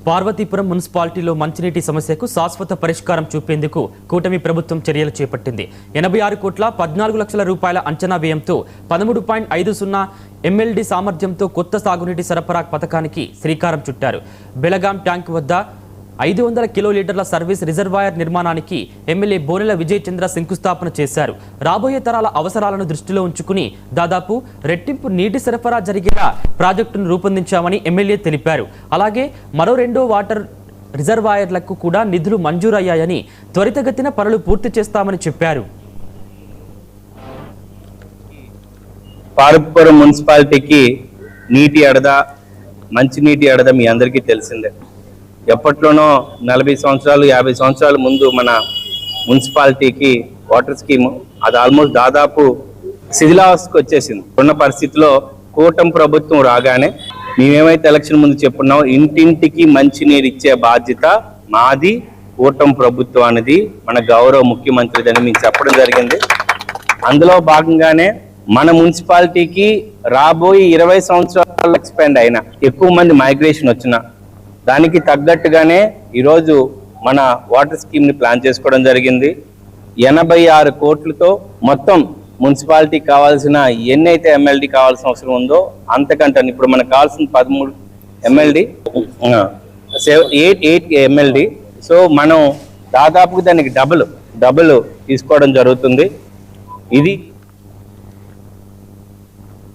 పార్వతీపురం మున్సిపాలిటీలో మంచినీటి సమస్యకు శాశ్వత పరిష్కారం చూపేందుకు కూటమి ప్రభుత్వం చర్యలు చేపట్టింది. 86 కోట్ల 14 లక్షల రూపాయల అంచనా వ్యయంతో 13.50 MLD సామర్థ్యంతో కొత్త సాగునీటి సరఫరా పథకానికి శ్రీకారం చుట్టారు. బెలగాం ట్యాంక్ వద్ద 500 కిలోలీటర్ల సర్వీస్ రిజర్వాయర్ నిర్మాణానికి ఎమ్మెల్యే బోనెల విజయ్ చంద్ర శంకుస్థాపన చేశారు. రాబోయే తరాల అవసరాలను దృష్టిలో ఉంచుకుని దాదాపు రెట్టింపు నీటి సరఫరా జరిగేలా ప్రాజెక్టును రూపొందించామని ఎమ్మెల్యే తెలిపారు. అలాగే మరో 2 వాటర్ రిజర్వాయర్లకు కూడా నిధులు మంజూరయ్యాయని, త్వరితగతిన పనులు పూర్తి చేస్తామని చెప్పారు. పార్వతీపురం మున్సిపాలిటీకి నీటి అడద, మంచినీటి అడద మీ అందరికీ తెలిసిందే. ఎప్పట్లోనో 40 సంవత్సరాలు 50 సంవత్సరాల ముందు మన మున్సిపాలిటీకి వాటర్ స్కీమ్ అది ఆల్మోస్ట్ దాదాపు శిథిలావస్థకు వచ్చేసింది. ఉన్న పరిస్థితిలో కూటమి ప్రభుత్వం రాగానే మేమేమైతే ఎలక్షన్ ముందు చెప్పున్నాం, ఇంటింటికి మంచినీరు ఇచ్చే బాధ్యత మాది, కూటమి ప్రభుత్వం అనేది మన గౌరవ ముఖ్యమంత్రిదని మేము చెప్పడం జరిగింది. అందులో భాగంగానే మన మున్సిపాలిటీకి రాబోయే 20 సంవత్సరాలు ఎక్స్పాండ్ అయినా, ఎక్కువ మంది మైగ్రేషన్ వచ్చిన దానికి తగ్గట్టుగానే ఈరోజు మన వాటర్ స్కీమ్ని ప్లాన్ చేసుకోవడం జరిగింది. 86 కోట్లతో మొత్తం మున్సిపాలిటీకి కావాల్సిన ఎన్నైతే MLD కావాల్సిన అవసరం ఉందో అంతకంటే ఇప్పుడు మనకు కావాల్సిన 13 MLD 8 MLD. సో మనం దాదాపుగా దానికి డబుల్ తీసుకోవడం జరుగుతుంది. ఇది